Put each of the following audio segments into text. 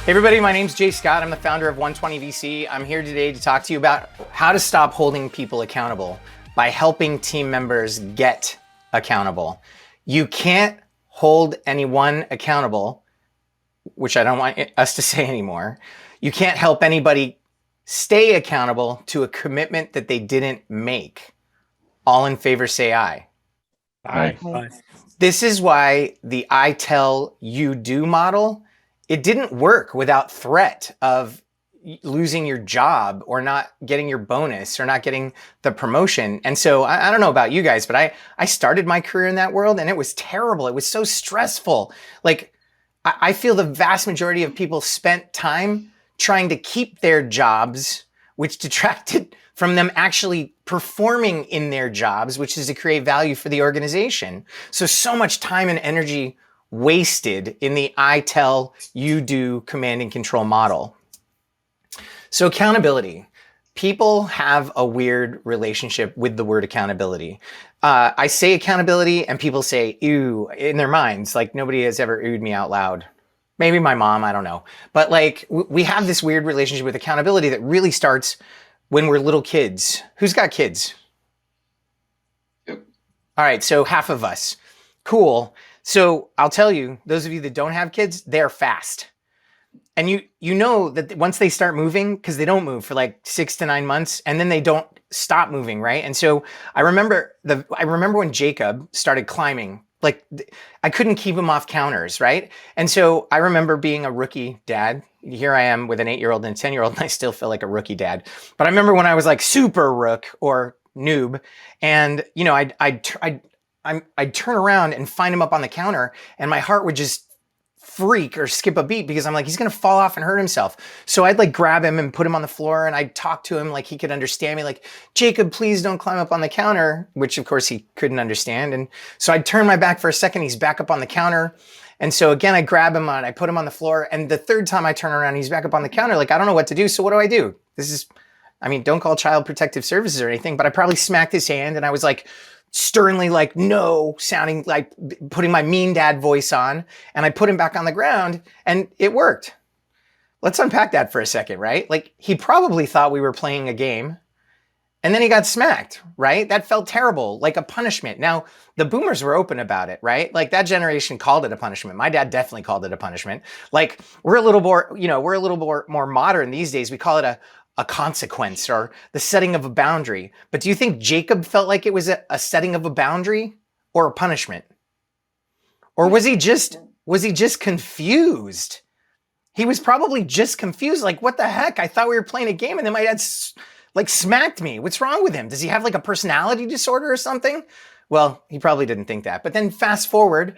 Hey everybody, my name's Jay Scott. I'm the founder of 120 VC. I'm here today to talk to you about how to stop holding people accountable by helping team members get accountable. You can't hold anyone accountable, which I don't want us to say anymore. You can't help anybody stay accountable to a commitment that they didn't make. All in favor, say aye. Aye. Aye. This is why the I tell you do model, it didn't work without threat of losing your job or not getting your bonus or not getting the promotion. And so I don't know about you guys, but I started my career in that world and it was terrible. It was so stressful. Like I feel the vast majority of people spent time trying to keep their jobs, which detracted from them actually performing in their jobs, which is to create value for the organization. So much time and energy wasted in the I tell you do command and control model. So accountability. People have a weird relationship with the word accountability. I say accountability and people say ew in their minds, like nobody has ever oohed me out loud. Maybe my mom, I don't know. But like we have this weird relationship with accountability that really starts when we're little kids. Who's got kids? Yep. All right, so half of us. Cool. So I'll tell you, those of you that don't have kids, they're fast. And you know that once they start moving, because they don't move for like 6 to 9 months, and then they don't stop moving, right? And so I remember when Jacob started climbing, like I couldn't keep him off counters, right? And so I remember being a rookie dad. Here I am with an 8-year-old and a 10-year-old, and I still feel like a rookie dad. But I remember when I was like super rook or noob, and you know, I'd turn around and find him up on the counter and my heart would just freak or skip a beat because I'm like, he's going to fall off and hurt himself. So I'd like grab him and put him on the floor and I'd talk to him like he could understand me, like, Jacob, please don't climb up on the counter, which of course he couldn't understand. And so I'd turn my back for a second, he's back up on the counter. And so again, I grab him and I put him on the floor. And the third time I turn around, he's back up on the counter. Like, I don't know what to do. So what do? Don't call Child Protective Services or anything, but I probably smacked his hand and I was like, sternly like no, sounding like putting my mean dad voice on, and I put him back on the ground and it worked. Let's unpack that for a second, right? Like he probably thought we were playing a game and then he got smacked, right? That felt terrible, like a punishment. Now, the boomers were open about it, right? Like that generation called it a punishment. My dad definitely called it a punishment. Like we're a little more modern these days. We call it a consequence or the setting of a boundary. But do you think Jacob felt like it was a setting of a boundary or a punishment? Or was he just confused? He was probably just confused. Like, what the heck? I thought we were playing a game and then my dad like smacked me. What's wrong with him? Does he have like a personality disorder or something? Well, he probably didn't think that. But then fast forward,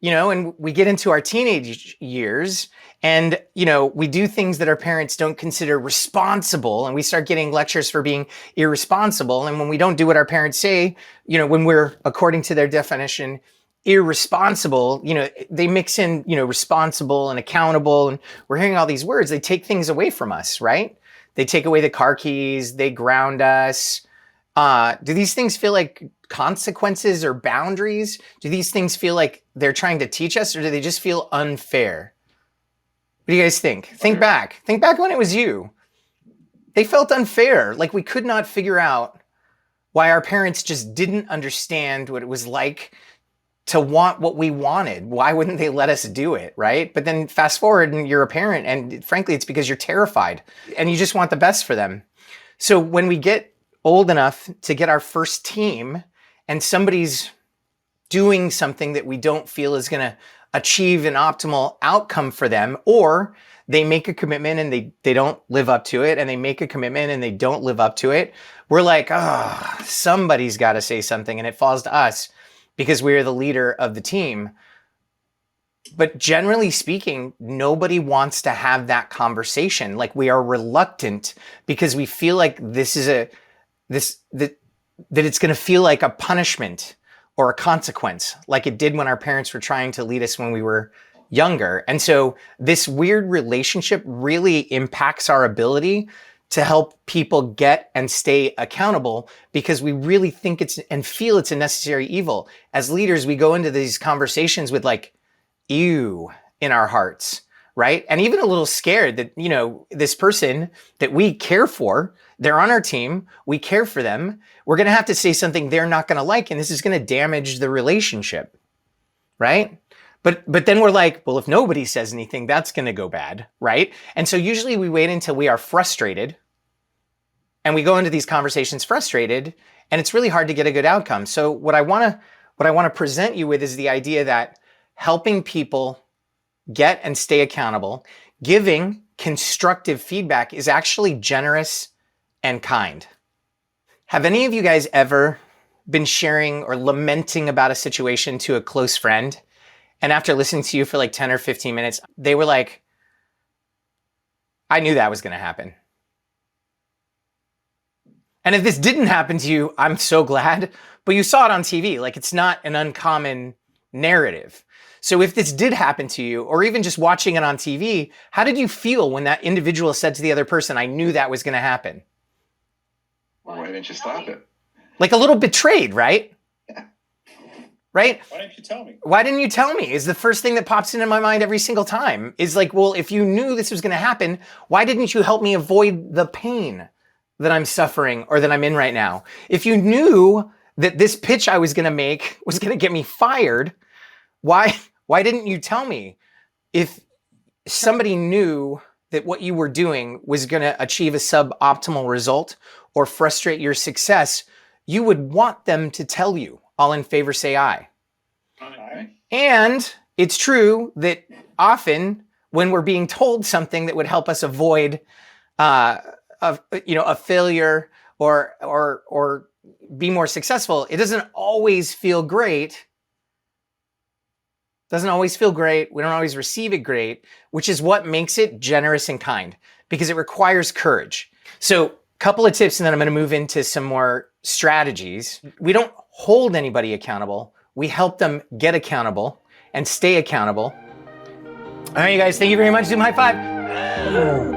you know, and we get into our teenage years and, you know, we do things that our parents don't consider responsible and we start getting lectures for being irresponsible. And when we don't do what our parents say, you know, when we're, according to their definition, irresponsible, you know, they mix in, you know, responsible and accountable, and we're hearing all these words. They take things away from us, right? They take away the car keys, they ground us. Do these things feel like consequences or boundaries? Do these things feel like they're trying to teach us, or do they just feel unfair? What do you guys think? Think back when it was you. They felt unfair. Like we could not figure out why our parents just didn't understand what it was like to want what we wanted. Why wouldn't they let us do it, right? But then fast forward and you're a parent, and frankly, it's because you're terrified and you just want the best for them. So when we get old enough to get our first team and somebody's doing something that we don't feel is going to achieve an optimal outcome for them, or they make a commitment and they don't live up to it, and they make a commitment and they don't live up to it, we're like, somebody's got to say something, and it falls to us because we're the leader of the team. But generally speaking, nobody wants to have that conversation. Like we are reluctant because we feel like that it's going to feel like a punishment or a consequence, like it did when our parents were trying to lead us when we were younger. And so this weird relationship really impacts our ability to help people get and stay accountable, because we really think it's and feel it's a necessary evil. As leaders, we go into these conversations with like, ew in our hearts, right? And even a little scared that, you know, this person that we care for, they're on our team, we care for them, we're going to have to say something they're not going to like, and this is going to damage the relationship, right? But then we're like, well, if nobody says anything, that's going to go bad, right? And so usually we wait until we are frustrated, and we go into these conversations frustrated, and it's really hard to get a good outcome. So what I want to present you with is the idea that helping people get and stay accountable, giving constructive feedback is actually generous and kind. Have any of you guys ever been sharing or lamenting about a situation to a close friend, and after listening to you for like 10 or 15 minutes, they were like, I knew that was going to happen? And if this didn't happen to you, I'm so glad, but you saw it on TV. Like, it's not an uncommon narrative. So if this did happen to you, or even just watching it on TV, how did you feel when that individual said to the other person, I knew that was going to happen? Well, why didn't you stop it? Like a little betrayed, right? Yeah. Right? Why didn't you tell me? Why didn't you tell me? Is the first thing that pops into my mind every single time. Is like, well, if you knew this was going to happen, why didn't you help me avoid the pain that I'm suffering or that I'm in right now? If you knew that this pitch I was going to make was going to get me fired, why didn't you tell me? If somebody knew that what you were doing was going to achieve a suboptimal result or frustrate your success, you would want them to tell you. All in favor, say aye. Aye. And it's true that often when we're being told something that would help us avoid a failure or be more successful, it doesn't always feel great. Doesn't always feel great. We don't always receive it great, which is what makes it generous and kind, because it requires courage. So, couple of tips, and then I'm going to move into some more strategies. We don't hold anybody accountable. We help them get accountable and stay accountable. All right, you guys, thank you very much. Zoom high five.